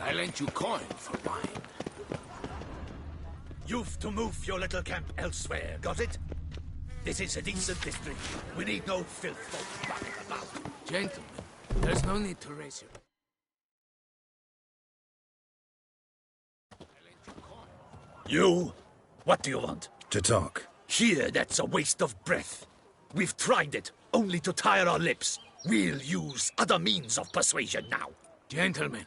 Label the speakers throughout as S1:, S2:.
S1: I lent you coin for wine.
S2: You've to move your little camp elsewhere, got it? This is a decent district. We need no filth folk running about.
S1: Gentlemen, there's no need to raise your...
S2: You? What do you want?
S3: To talk.
S2: Here, that's a waste of breath. We've tried it, only to tire our lips. We'll use other means of persuasion now.
S1: Gentlemen,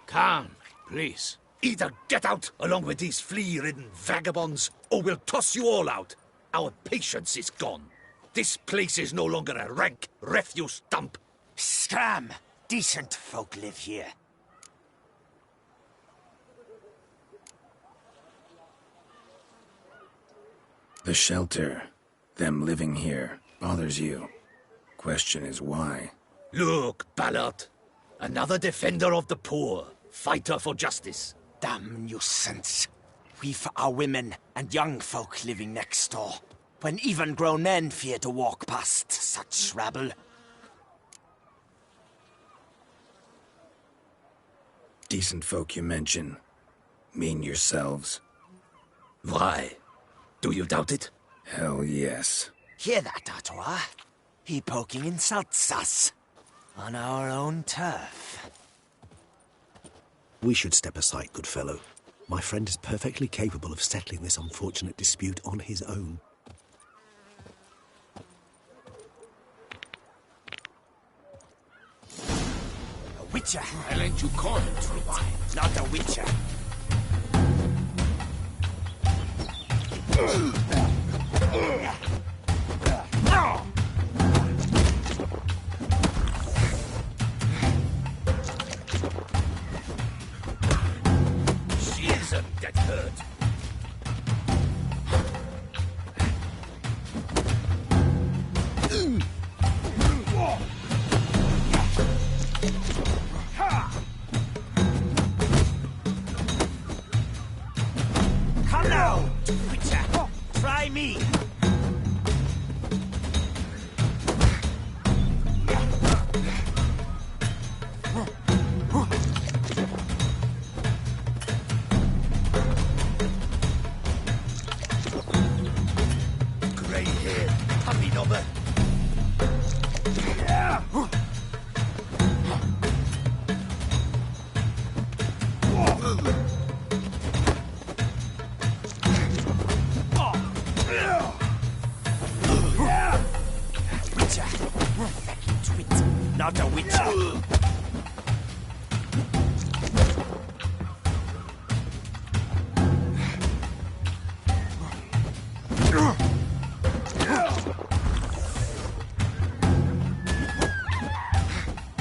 S1: calm, please.
S2: Either get out along with these flea-ridden vagabonds, or we'll toss you all out. Our patience is gone. This place is no longer a rank refuse dump.
S4: Scram! Decent folk live here.
S3: The shelter, them living here, bothers you. Question is why?
S2: Look, Ballard. Another defender of the poor. Fighter for justice.
S4: Damn nuisance. We've our women and young folk living next door, when even grown men fear to walk past such rabble.
S3: Decent folk you mention. Mean yourselves?
S2: Why? Do you doubt it?
S3: Hell yes.
S4: Hear that, Artois? He poking insults us. On our own turf.
S5: We should step aside, good fellow. My friend is perfectly capable of settling this unfortunate dispute on his own.
S4: A witcher.
S1: I lent you coin for wine.
S4: Not a witcher.
S2: She isn't that hurt.
S4: Come now, witcher. Try me.
S2: Grey hair, puppy knobber.
S4: Witcher. Back into it. Not a witcher.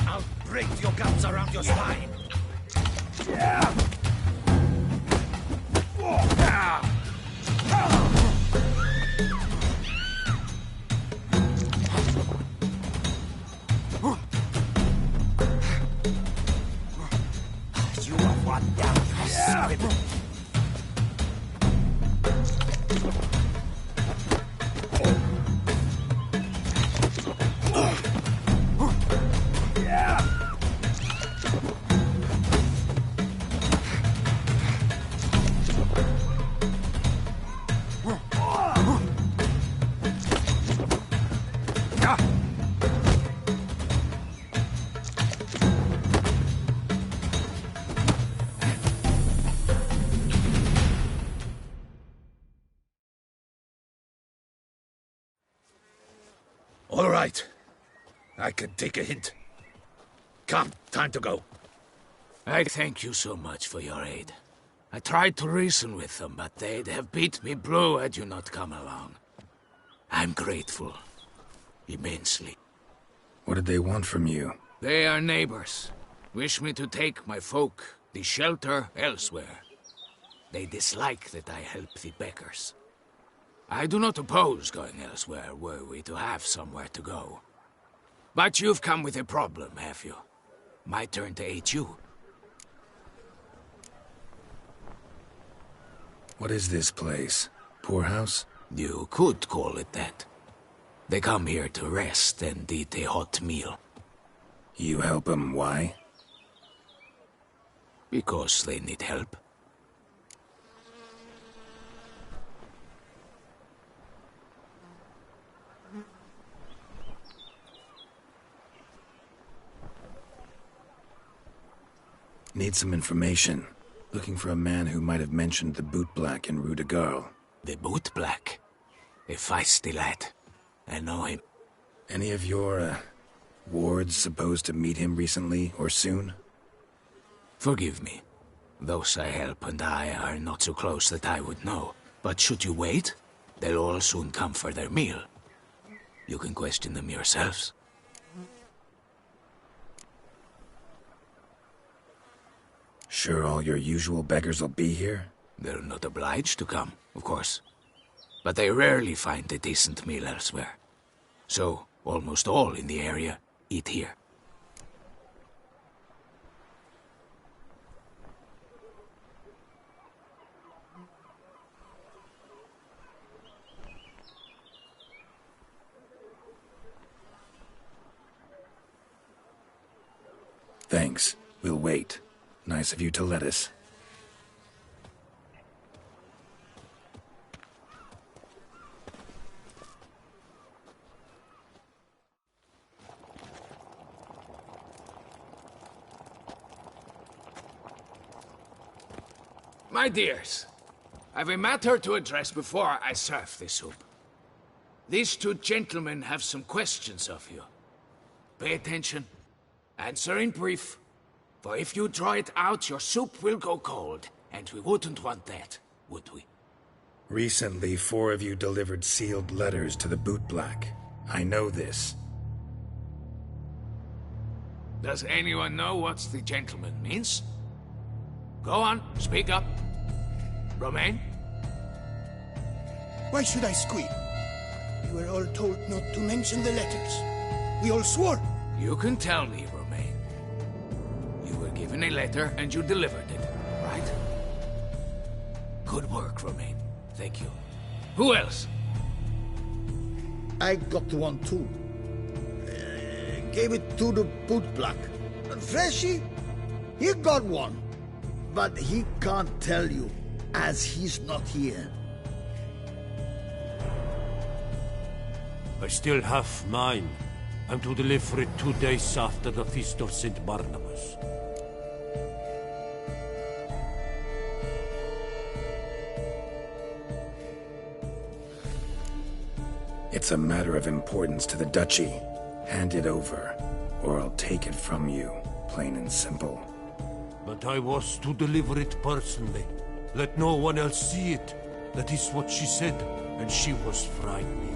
S2: I'll break your guts around your spine.
S4: You are one down, you scribble.
S2: All right. I can take a hint. Come, time to go.
S1: I thank you so much for your aid. I tried to reason with them, but they'd have beat me blue had you not come along. I'm grateful. Immensely.
S3: What did they want from you?
S1: They are neighbors. Wish me to take my folk, the shelter, elsewhere. They dislike that I help the beggars. I do not oppose going elsewhere, were we to have somewhere to go. But you've come with a problem, have you? My turn to aid you.
S3: What is this place? Poorhouse?
S1: You could call it that. They come here to rest and eat a hot meal.
S3: You help 'em, why?
S1: Because they need help.
S3: Need some information. Looking for a man who might have mentioned the bootblack in Rue de Garl.
S1: The bootblack? A feisty lad. I know him.
S3: Any of your, wards supposed to meet him recently or soon?
S1: Forgive me. Those I help and I are not so close that I would know. But should you wait, they'll all soon come for their meal. You can question them yourselves.
S3: Sure all your usual beggars will be here?
S1: They're not obliged to come, of course. But they rarely find a decent meal elsewhere. So, almost all in the area eat here.
S3: Thanks. We'll wait. Nice of you to let us.
S1: My dears, I've a matter to address before I serve the soup. These two gentlemen have some questions of you. Pay attention. Answer in brief. For if you draw it out, your soup will go cold, and we wouldn't want that, would we?
S3: Recently, 4 of you delivered sealed letters to the bootblack. I know this.
S1: Does anyone know what the gentleman means? Go on, speak up. Romain?
S6: Why should I squeal? We were all told not to mention the letters. We all swore.
S1: You can tell me, Romain. You were given a letter and you delivered it, right? Good work, Romain. Thank you. Who else?
S7: I got one too. Gave it to the bootblack. And Freshy, he got one. But he can't tell you, as he's not here.
S8: I still have mine. I'm to deliver it 2 days after the Feast of St. Barnabas.
S3: It's a matter of importance to the Duchy. Hand it over, or I'll take it from you, plain and simple.
S8: But I was to deliver it personally. Let no one else see it. That is what she said, and she was frightening.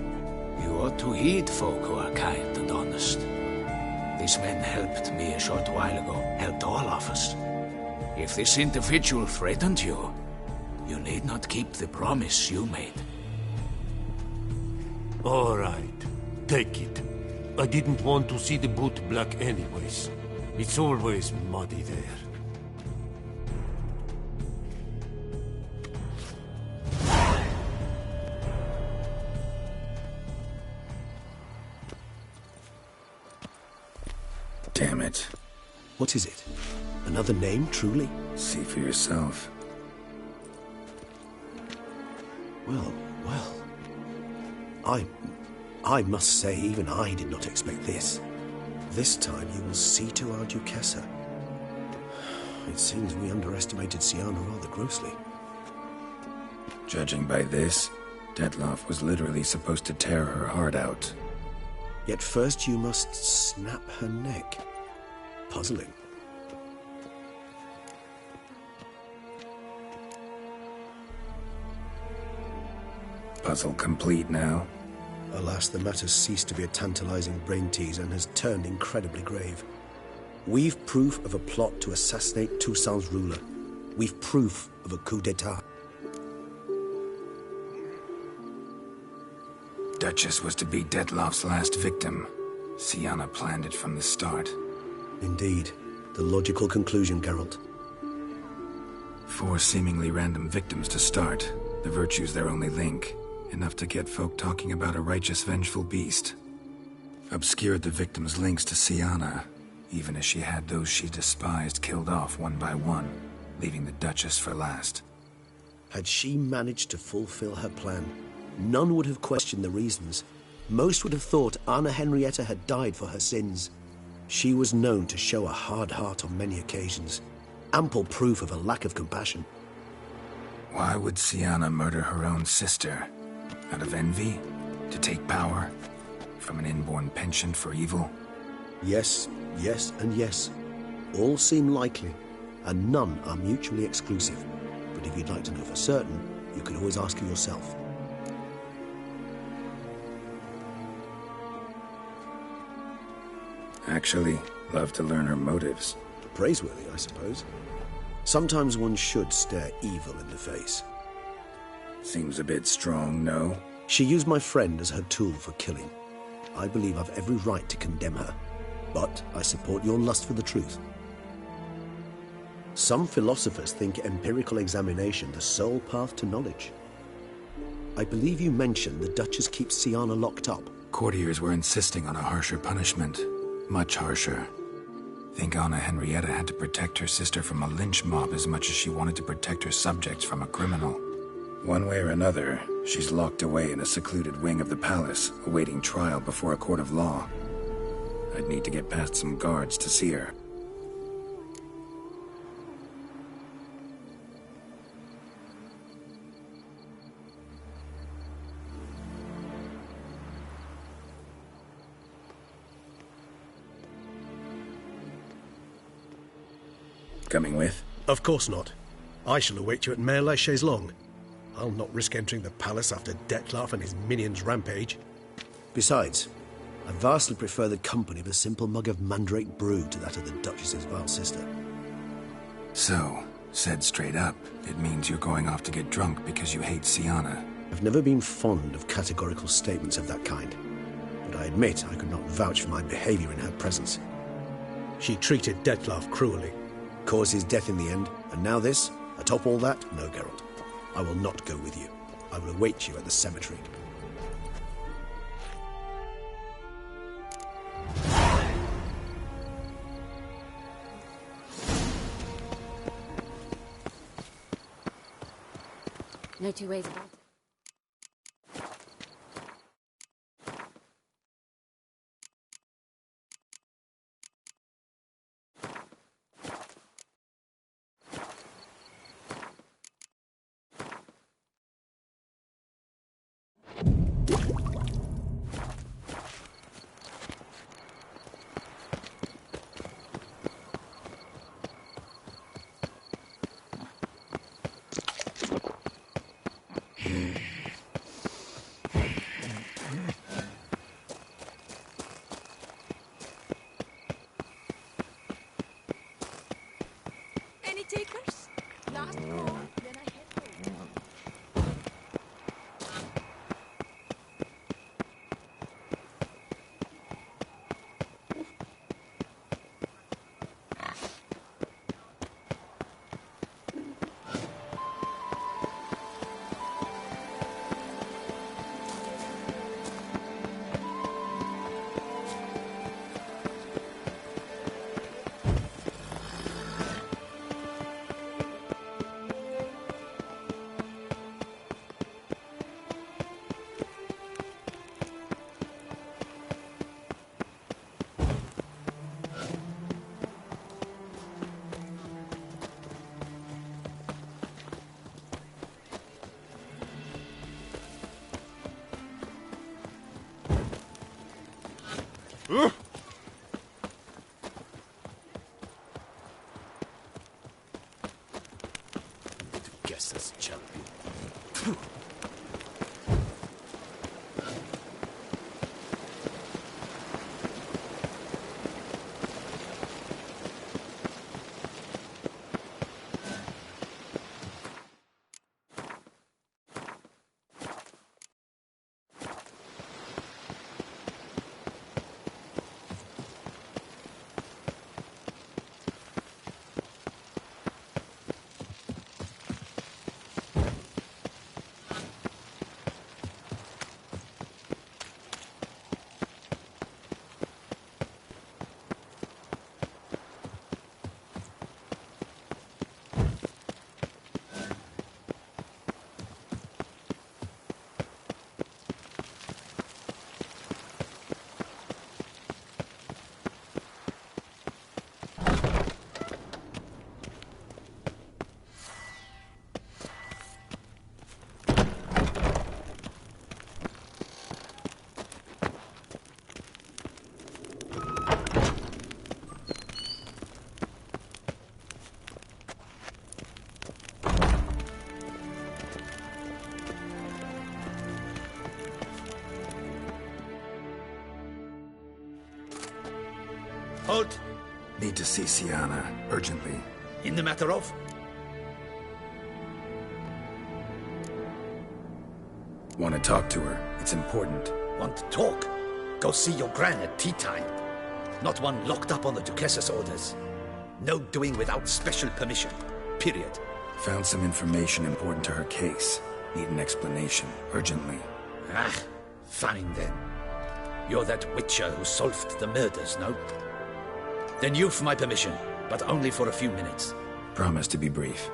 S1: You ought to heed folk who are kind and honest. These men helped me a short while ago, helped all of us. If this individual threatened you, you need not keep the promise you made.
S8: All right, take it. I didn't want to see the bootblack anyways. It's always muddy there.
S3: Damn it.
S5: What is it? Another name, truly?
S3: See for yourself.
S5: Well. I must say, even I did not expect this. This time you will see to our Duchessa. It seems we underestimated Siana rather grossly.
S3: Judging by this, Detloff was literally supposed to tear her heart out.
S5: Yet first you must snap her neck. Puzzling.
S3: Puzzle complete now?
S5: Alas, the matter's ceased to be a tantalizing brain tease and has turned incredibly grave. We've proof of a plot to assassinate Toussaint's ruler. We've proof of a coup d'etat.
S3: Duchess was to be Detloff's last victim. Siana planned it from the start.
S5: Indeed. The logical conclusion, Geralt.
S3: 4 seemingly random victims to start. The virtue's their only link. Enough to get folk talking about a righteous, vengeful beast. Obscured the victim's links to Siana. even as she had those she despised killed off one by one, leaving the Duchess for last.
S5: Had she managed to fulfill her plan, none would have questioned the reasons. Most would have thought Anna Henrietta had died for her sins. She was known to show a hard heart on many occasions, ample proof of a lack of compassion.
S3: Why would Sienna murder her own sister? Out of envy? To take power? From an inborn penchant for evil?
S5: Yes, yes, and yes. All seem likely, and none are mutually exclusive. But if you'd like to know for certain, you could always ask her yourself.
S3: Actually, love to learn her motives.
S5: Praiseworthy, I suppose. Sometimes one should stare evil in the face.
S3: Seems a bit strong, no?
S5: She used my friend as her tool for killing. I believe I've every right to condemn her, but I support your lust for the truth. Some philosophers think empirical examination the sole path to knowledge. I believe you mentioned the Duchess keeps Sienna locked up.
S3: Courtiers were insisting on a harsher punishment. Much harsher. Think Anna Henrietta had to protect her sister from a lynch mob as much as she wanted to protect her subjects from a criminal. One way or another, she's locked away in a secluded wing of the palace, awaiting trial before a court of law. I'd need to get past some guards to see her. Coming with?
S5: Of course not. I shall await you at Mare la Chaise-Longue. I'll not risk entering the palace after Dettlaff and his minions rampage. Besides, I vastly prefer the company of a simple mug of mandrake brew to that of the Duchess's vile sister.
S3: So, said straight up, it means you're going off to get drunk because you hate Sienna.
S5: I've never been fond of categorical statements of that kind, but I admit I could not vouch for my behavior in her presence. She treated Dettlaff cruelly, caused his death in the end, and now this? Atop all that, no, Geralt. I will not go with you. I will await you at the cemetery.
S9: No two ways about it.
S10: Any takers? Last call, then I head home.
S2: Halt!
S3: Need to see Sienna, urgently.
S2: In the matter of?
S3: Want to talk to her. It's important.
S2: Want to talk? Go see your gran at tea time. Not one locked up on the Duchess's orders. No doing without special permission. Period.
S3: Found some information important to her case. Need an explanation, urgently.
S2: Ah, fine then. You're that witcher who solved the murders, no? Then you've my permission, but only for a few minutes.
S3: Promise to be brief.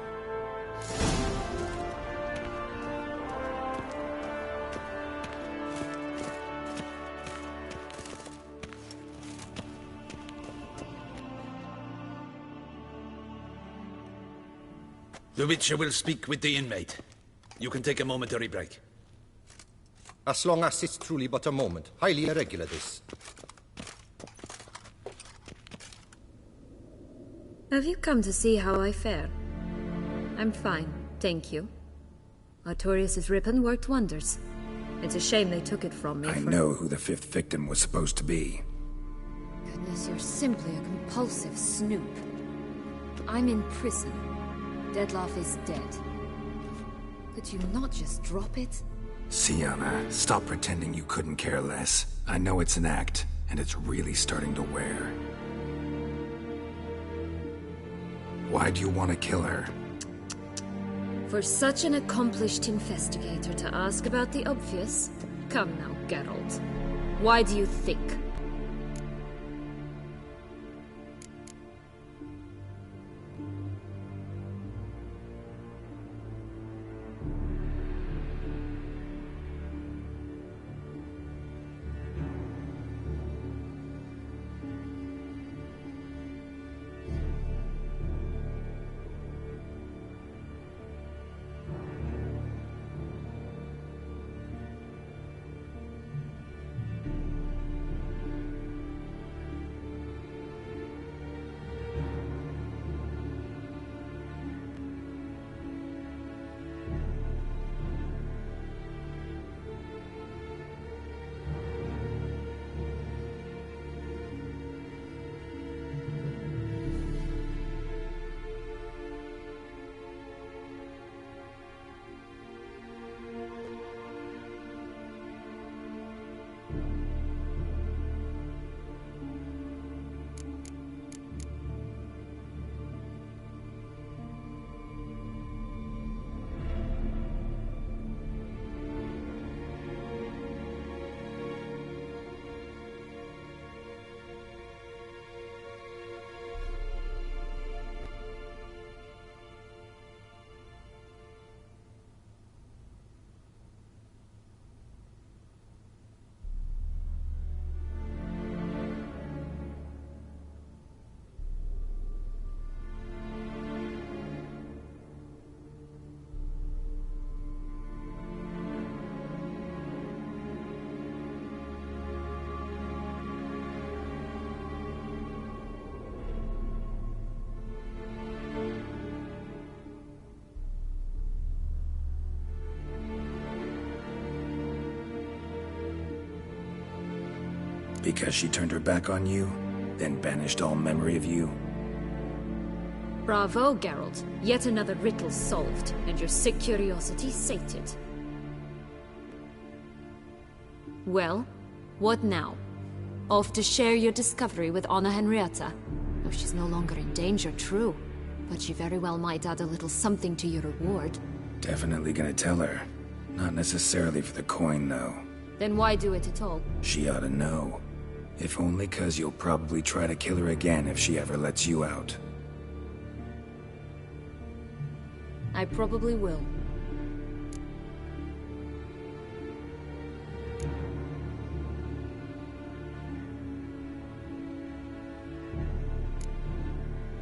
S2: The Witcher will speak with the inmate. You can take a momentary break.
S11: As long as it's truly but a moment. Highly irregular, this.
S12: Have you come to see how I fare? I'm fine, thank you. Artorius' ribbon worked wonders. It's a shame they took it from me.
S3: I know who the fifth victim was supposed to be.
S12: Goodness, you're simply a compulsive snoop. I'm in prison. Deadloff is dead. Could you not just drop it?
S3: Sienna, stop pretending you couldn't care less. I know it's an act, and it's really starting to wear. Why do you want to kill her?
S12: For such an accomplished investigator to ask about the obvious? Come now, Geralt. Why do you think?
S3: Because she turned her back on you, then banished all memory of you?
S12: Bravo, Geralt. Yet another riddle solved, and your sick curiosity sated. Well, what now? Off to share your discovery with Anna Henrietta? Oh, she's no longer in danger, true. But she very well might add a little something to your reward.
S3: Definitely gonna tell her. Not necessarily for the coin, though.
S12: Then why do it at all?
S3: She ought to know. If only 'cause you'll probably try to kill her again if she ever lets you out.
S12: I probably will.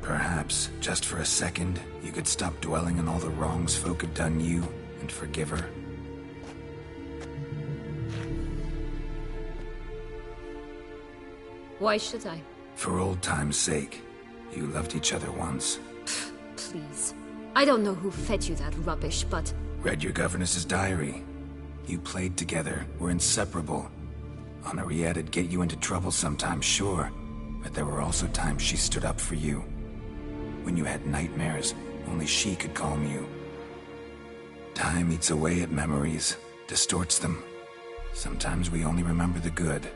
S3: Perhaps, just for a second, you could stop dwelling on all the wrongs folk have done you and forgive her.
S12: Why should I?
S3: For old time's sake. You loved each other once.
S12: Please. I don't know who fed you that rubbish, but...
S3: Read your governess's diary. You played together, were inseparable. Henriette'd get you into trouble sometimes, sure. But there were also times she stood up for you. When you had nightmares, only she could calm you. Time eats away at memories, distorts them. Sometimes we only remember the good.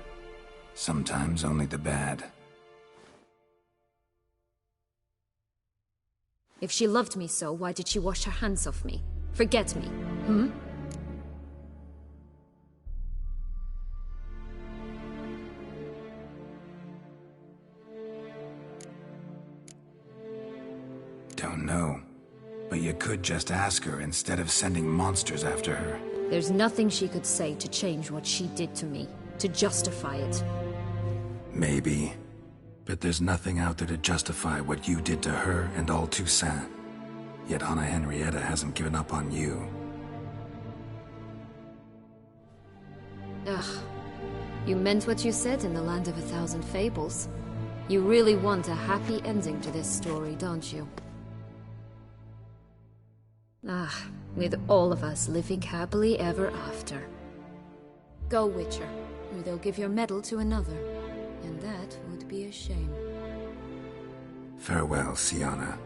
S3: Sometimes only the bad.
S12: If she loved me so, why did she wash her hands off me? Forget me, hmm?
S3: Don't know. But you could just ask her instead of sending monsters after her.
S12: There's nothing she could say to change what she did to me, to justify it.
S3: Maybe. But there's nothing out there to justify what you did to her and all Toussaint. Yet Anna Henrietta hasn't given up on you.
S12: Ugh. You meant what you said in the Land of a Thousand Fables. You really want a happy ending to this story, don't you? Ah, with all of us living happily ever after. Go, Witcher, or they'll give your medal to another. And that would be a shame.
S3: Farewell, Siana.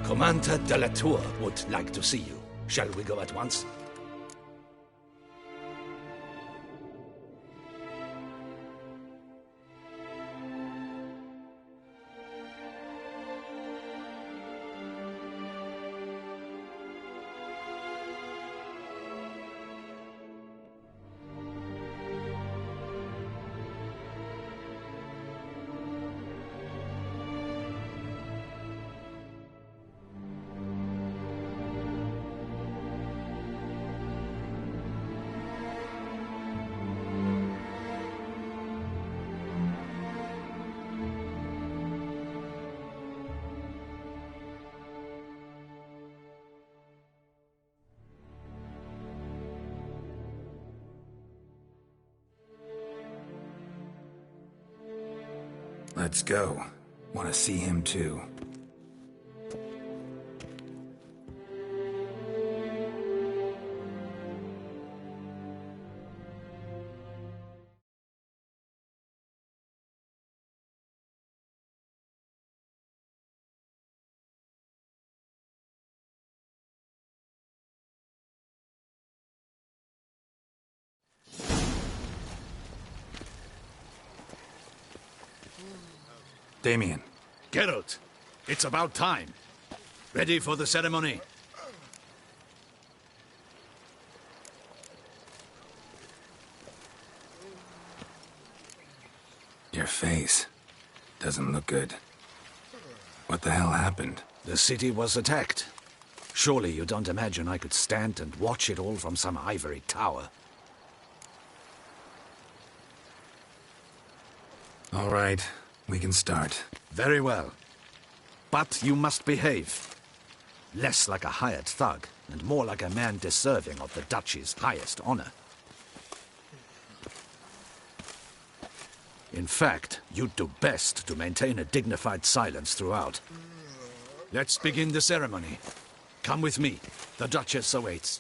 S2: Commander de la Tour would like to see you. Shall we go at once?
S3: Let's go. Want to see him too. Damien.
S2: Geralt, it's about time. Ready for the ceremony?
S3: Your face doesn't look good. What the hell happened?
S2: The city was attacked. Surely you don't imagine I could stand and watch it all from some ivory tower.
S3: All right, we can start.
S2: Very well. But you must behave. Less like a hired thug, and more like a man deserving of the Duchy's highest honor. In fact, you'd do best to maintain a dignified silence throughout. Let's begin the ceremony. Come with me. The Duchess awaits.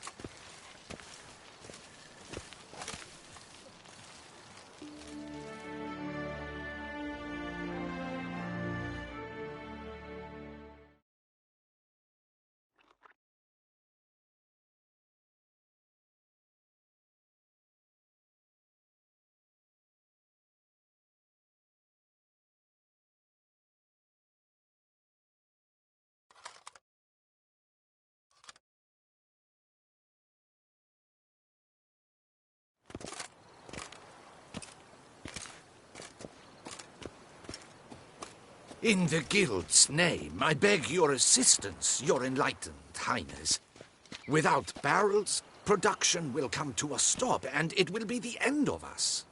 S2: In the Guild's name, I beg your assistance, your enlightened highness. Without barrels, production will come to a stop, and it will be the end of us.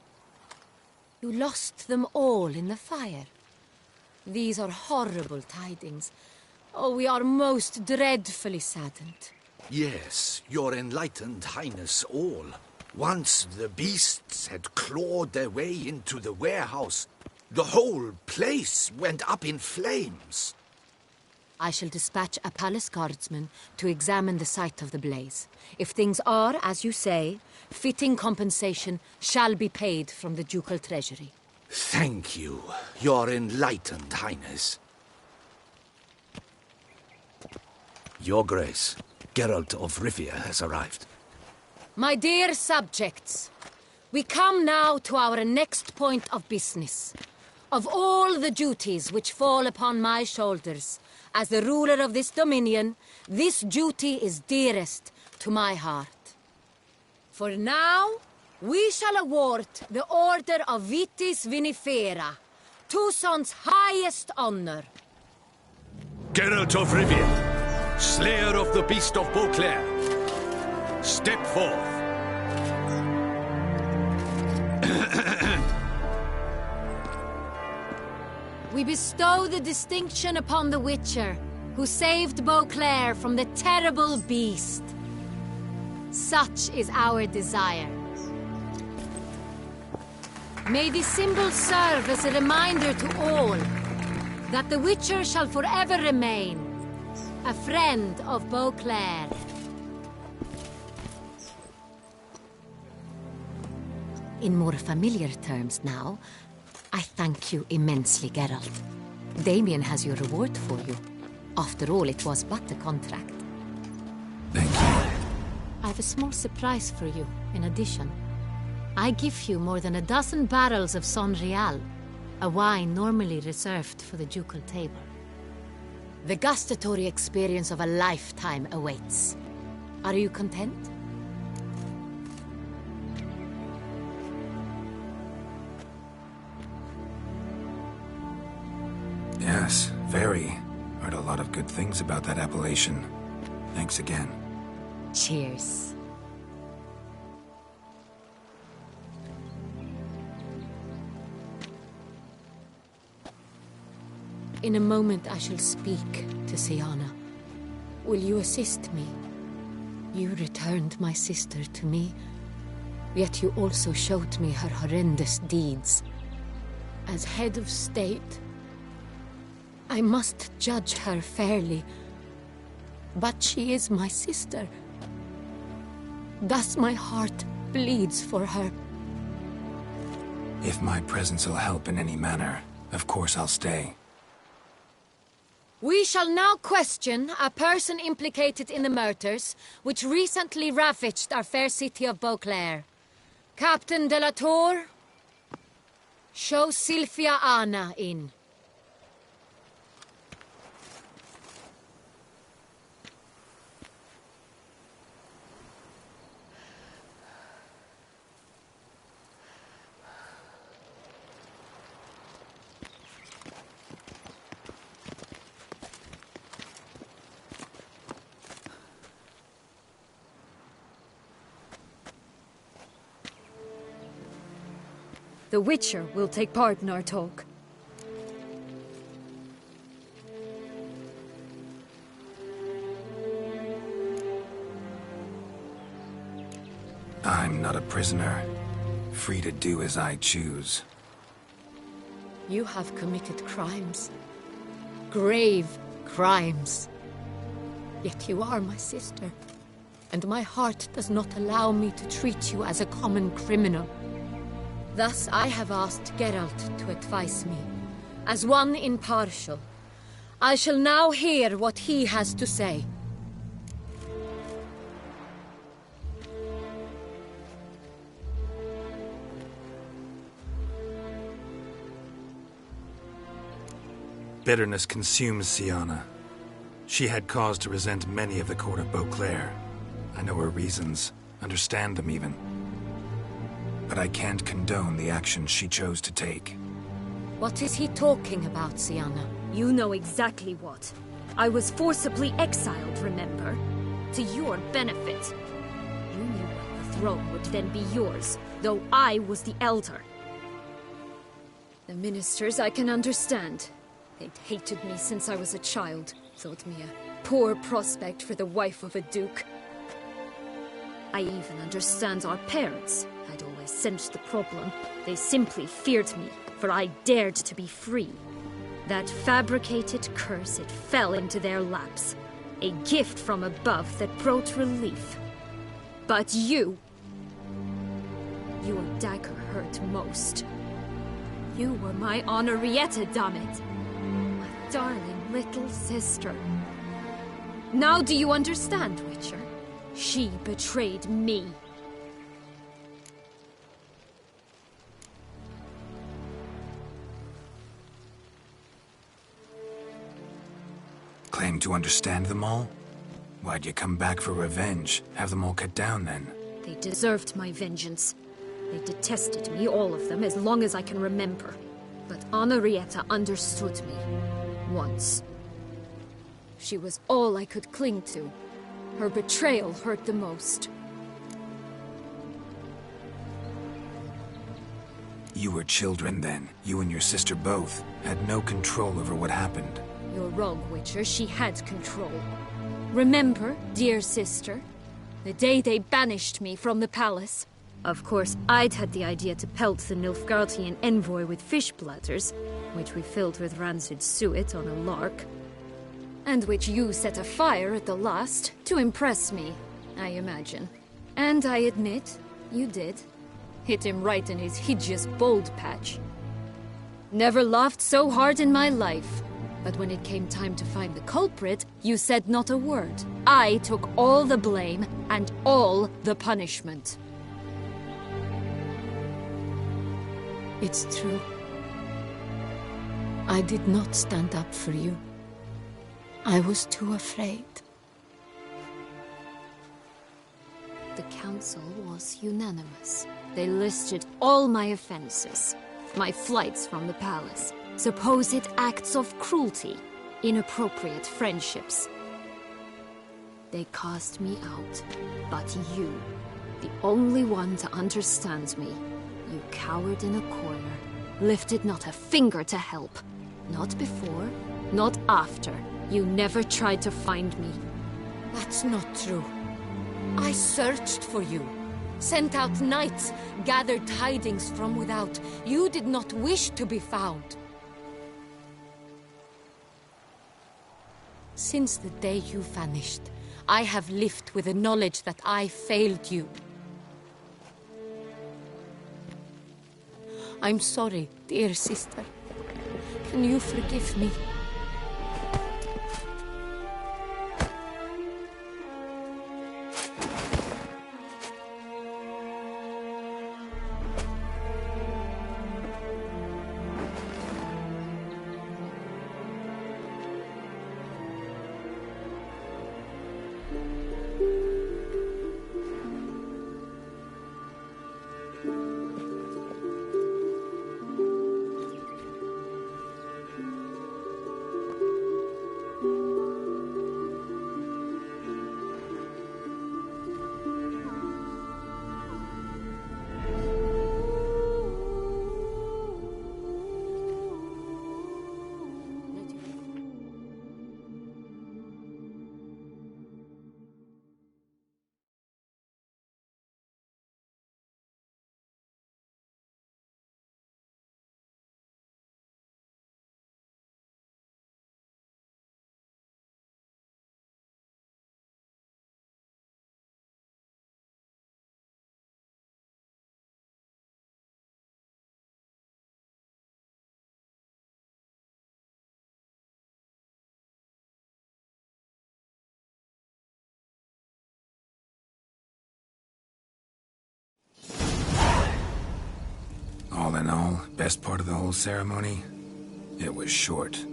S9: You lost them all in the fire. These are horrible tidings. Oh, we are most dreadfully saddened.
S2: Yes, your enlightened highness all. Once the beasts had clawed their way into the warehouse, the whole place went up in flames.
S9: I shall dispatch a palace guardsman to examine the site of the blaze. If things are, as you say, fitting compensation shall be paid from the ducal treasury.
S2: Thank you, your enlightened highness. Your Grace, Geralt of Rivia has arrived.
S9: My dear subjects, we come now to our next point of business. Of all the duties which fall upon my shoulders, as the ruler of this dominion, this duty is dearest to my heart. For now, we shall award the Order of Vitis Vinifera, Tucson's highest honor.
S2: Geralt of Rivia, slayer of the beast of Beauclair, step forth.
S12: We bestow the distinction upon the Witcher, who saved Beauclair from the terrible beast. Such is our desire. May this symbol serve as a reminder to all that the Witcher shall forever remain a friend of Beauclair.
S9: In more familiar terms now, I thank you immensely, Geralt. Damien has your reward for you. After all, it was but a contract.
S3: Thank you.
S12: I have a small surprise for you, in addition. I give you more than a dozen barrels of Son Real, a wine normally reserved for the ducal table.
S9: The gustatory experience of a lifetime awaits. Are you content?
S3: Yes, very. Heard a lot of good things about that appellation. Thanks again.
S9: Cheers. In a moment I shall speak to Siana. Will you assist me? You returned my sister to me, yet you also showed me her horrendous deeds. As head of state, I must judge her fairly, but she is my sister. Thus my heart bleeds for her.
S3: If my presence will help in any manner, of course I'll stay.
S12: We shall now question a person implicated in the murders which recently ravaged our fair city of Beauclair. Captain de la Tour, show Sylvia Anna in.
S13: The Witcher will take part in our talk.
S3: I'm not a prisoner, free to do as I choose.
S9: You have committed crimes. Grave crimes. Yet you are my sister, and my heart does not allow me to treat you as a common criminal. Thus I have asked Geralt to advise me, as one impartial. I shall now hear what he has to say.
S3: Bitterness consumes Siana. She had cause to resent many of the court of Beauclair. I know her reasons, understand them even. But I can't condone the actions she chose to take.
S9: What is he talking about, Siana?
S13: You know exactly what. I was forcibly exiled, remember? To your benefit. You knew well the throne would then be yours, though I was the elder. The ministers I can understand. They'd hated me since I was a child, thought me a poor prospect for the wife of a duke. I even understand our parents. I'd always sensed the problem. They simply feared me, for I dared to be free. That fabricated curse, it fell into their laps. A gift from above that brought relief. But you... your dagger hurt most. You were my Henrietta, damn it! My darling little sister. Now do you understand, Witcher? She betrayed me.
S3: Claim to understand them all? Why'd you come back for revenge? Have them all cut down, then?
S13: They deserved my vengeance. They detested me, all of them, as long as I can remember. But Henrietta understood me. Once. She was all I could cling to. Her betrayal hurt the most.
S3: You were children then. You and your sister both had no control over what happened.
S13: You're wrong, Witcher. She had control. Remember, dear sister, the day they banished me from the palace? Of course, I'd had the idea to pelt the Nilfgaardian envoy with fish bladders, which we filled with rancid suet on a lark. And which you set afire at the last, to impress me, I imagine. And I admit, you did. Hit him right in his hideous bald patch. Never laughed so hard in my life. But when it came time to find the culprit, you said not a word. I took all the blame and all the punishment.
S9: It's true. I did not stand up for you. I was too afraid.
S13: The council was unanimous. They listed all my offenses. My flights from the palace. Supposed acts of cruelty. Inappropriate friendships. They cast me out. But you, the only one to understand me, you cowered in a corner. Lifted not a finger to help. Not before, not after. You never tried to find me.
S9: That's not true. I searched for you. Sent out knights, gathered tidings from without. You did not wish to be found. Since the day you vanished, I have lived with the knowledge that I failed you. I'm sorry, dear sister. Can you forgive me?
S3: All in all, best part of the whole ceremony? It was short.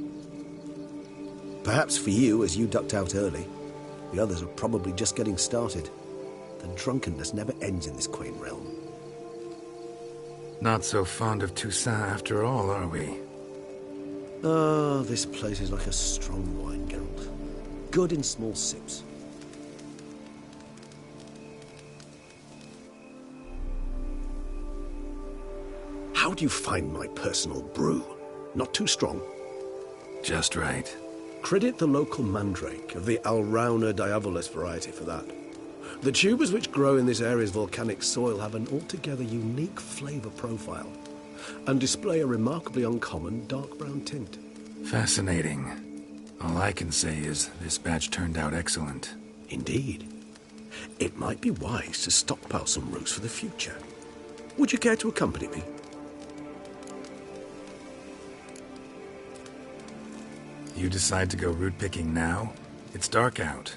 S5: Perhaps for you, as you ducked out early. The others are probably just getting started. The drunkenness never ends in this quaint realm.
S3: Not so fond of Toussaint after all, are we?
S5: Oh, this place is like a strong wine, Geralt. Good in small sips. How do you find my personal brew? Not too strong?
S3: Just right.
S5: Credit the local mandrake of the Alrauna diavolis variety for that. The tubers which grow in this area's volcanic soil have an altogether unique flavour profile and display a remarkably uncommon dark brown tint.
S3: Fascinating. All I can say is this batch turned out excellent.
S5: Indeed. It might be wise to stockpile some roots for the future. Would you care to accompany me?
S3: You decide to go root picking now? It's dark out.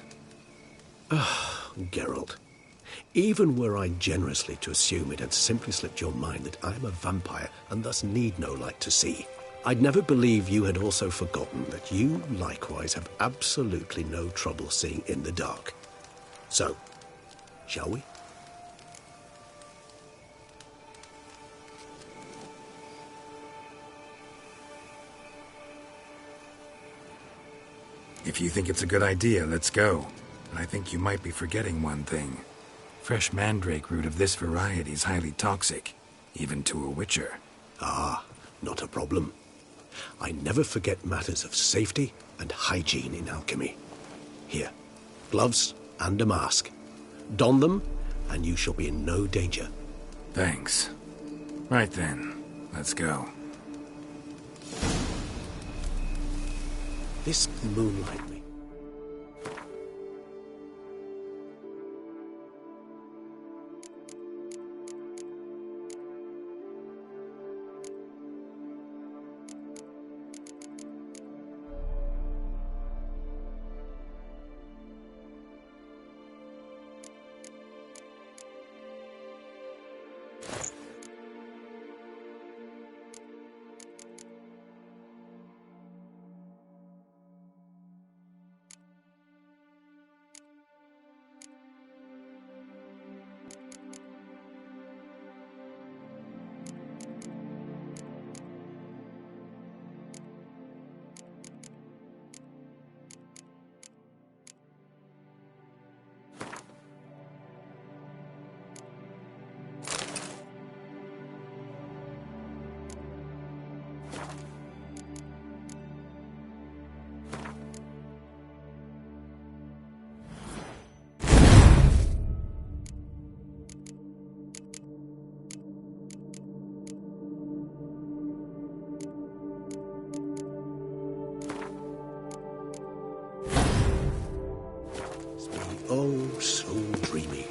S5: Geralt, even were I generously to assume it had simply slipped your mind that I am a vampire and thus need no light to see, I'd never believe you had also forgotten that you likewise have absolutely no trouble seeing in the dark. So, shall we?
S3: If you think it's a good idea, let's go. But I think you might be forgetting one thing. Fresh mandrake root of this variety is highly toxic, even to a witcher.
S5: Ah, not a problem. I never forget matters of safety and hygiene in alchemy. Here, gloves and a mask. Don them, and you shall be in no danger.
S3: Thanks. Right then, let's go.
S5: This moonlight me. Oh, so dreamy.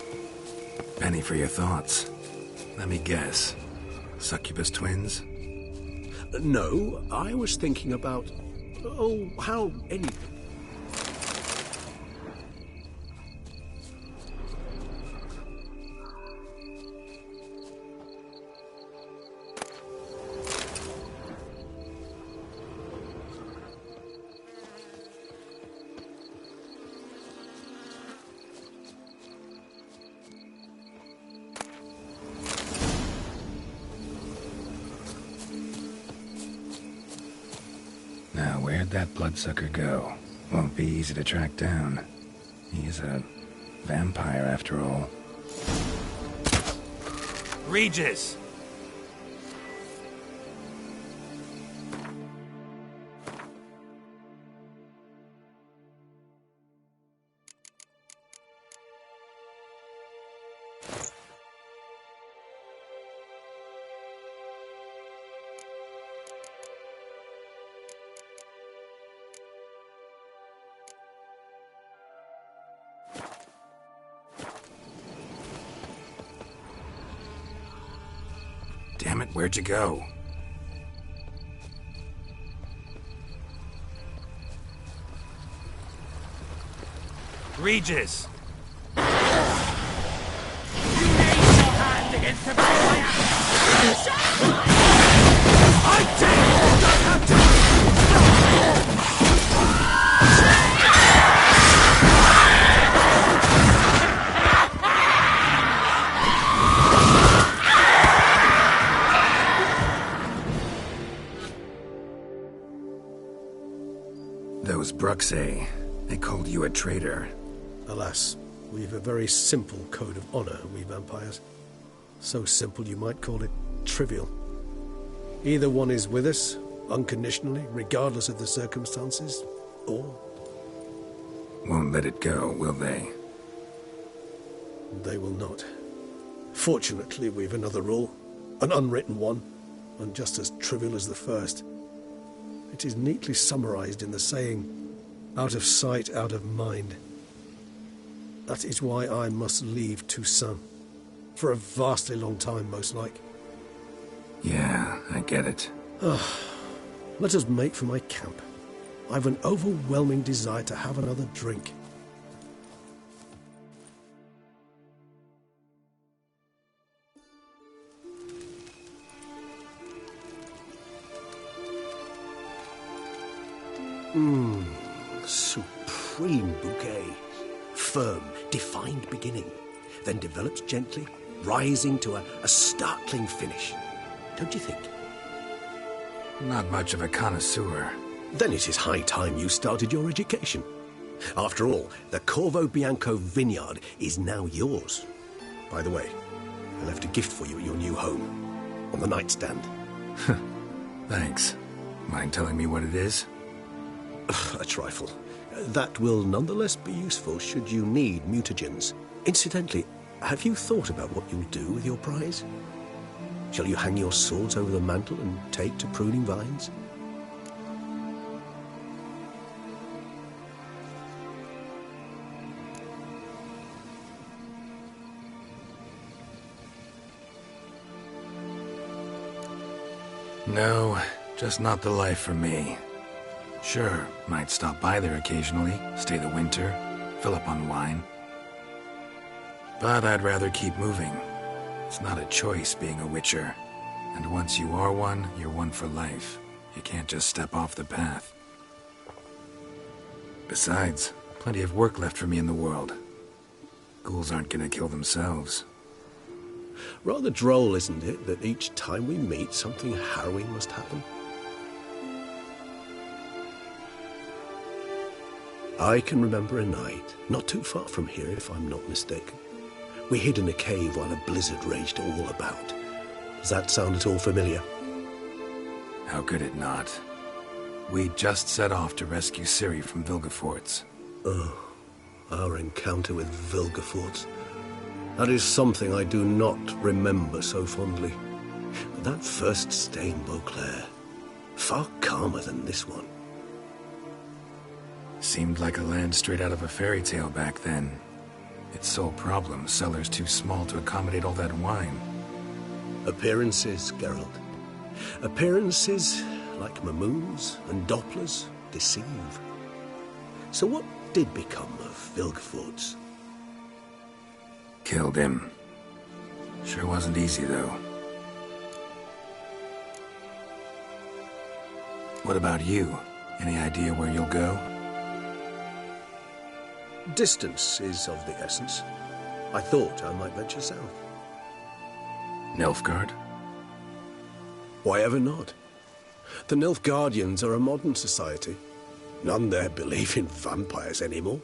S3: Penny for your thoughts. Let me guess. Succubus twins?
S5: No, I was thinking about... Oh, how any...
S3: Now, where'd that bloodsucker go? Won't be easy to track down. He's a vampire, after all.
S8: Regis!
S3: Damn it, where'd you go?
S8: Regis!
S3: Those Bruxae, they called you a traitor.
S5: Alas, we've a very simple code of honor, we vampires. So simple you might call it trivial. Either one is with us, unconditionally, regardless of the circumstances, all.
S3: Won't let it go, will they?
S5: They will not. Fortunately, we've another rule. An unwritten one, and just as trivial as the first. It is neatly summarized in the saying, out of sight, out of mind. That is why I must leave Toussaint. For a vastly long time, most like.
S3: Yeah, I get it.
S5: Let us make for my camp. I've an overwhelming desire to have another drink. Supreme bouquet. Firm, defined beginning, then develops gently, rising to a startling finish. Don't you think?
S3: Not much of a connoisseur.
S5: Then it is high time you started your education. After all, the Corvo Bianco vineyard is now yours. By the way, I left a gift for you at your new home, on the nightstand.
S3: Thanks. Mind telling me what it is?
S5: A trifle. That will nonetheless be useful should you need mutagens. Incidentally, have you thought about what you'll do with your prize? Shall you hang your swords over the mantle and take to pruning vines?
S3: No, just not the life for me. Sure, might stop by there occasionally, stay the winter, fill up on wine. But I'd rather keep moving. It's not a choice being a witcher. And once you are one, you're one for life. You can't just step off the path. Besides, plenty of work left for me in the world. Ghouls aren't gonna kill themselves.
S5: Rather droll, isn't it, that each time we meet, something harrowing must happen? I can remember a night, not too far from here if I'm not mistaken. We hid in a cave while a blizzard raged all about. Does that sound at all familiar?
S3: How could it not? We just set off to rescue Ciri from Vilgefortz.
S5: Oh, our encounter with Vilgefortz. That is something I do not remember so fondly. That first stay in Beauclair, far calmer than this one.
S3: Seemed like a land straight out of a fairy tale back then. Its sole problem, cellars too small to accommodate all that wine.
S5: Appearances, Geralt. Appearances, like mamoons and dopplers, deceive. So what did become of Vilgefortz?
S3: Killed him. Sure wasn't easy, though. What about you? Any idea where you'll go?
S5: Distance is of the essence. I thought I might venture south.
S3: Nilfgaard?
S5: Why ever not? The Nilfgaardians are a modern society. None there believe in vampires anymore.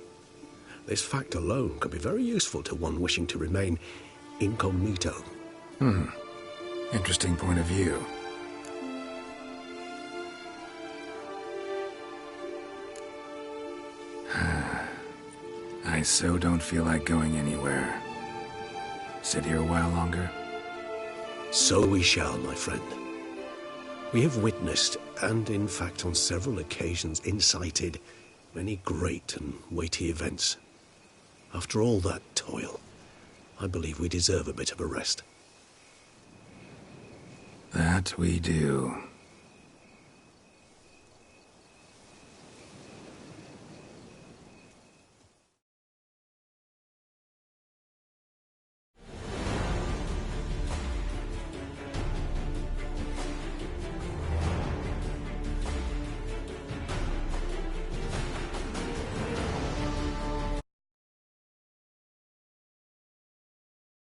S5: This fact alone could be very useful to one wishing to remain incognito.
S3: Interesting point of view. I so don't feel like going anywhere. Sit here a while longer?
S5: So we shall, my friend. We have witnessed, and in fact on several occasions incited, many great and weighty events. After all that toil, I believe we deserve a bit of a rest.
S3: That we do.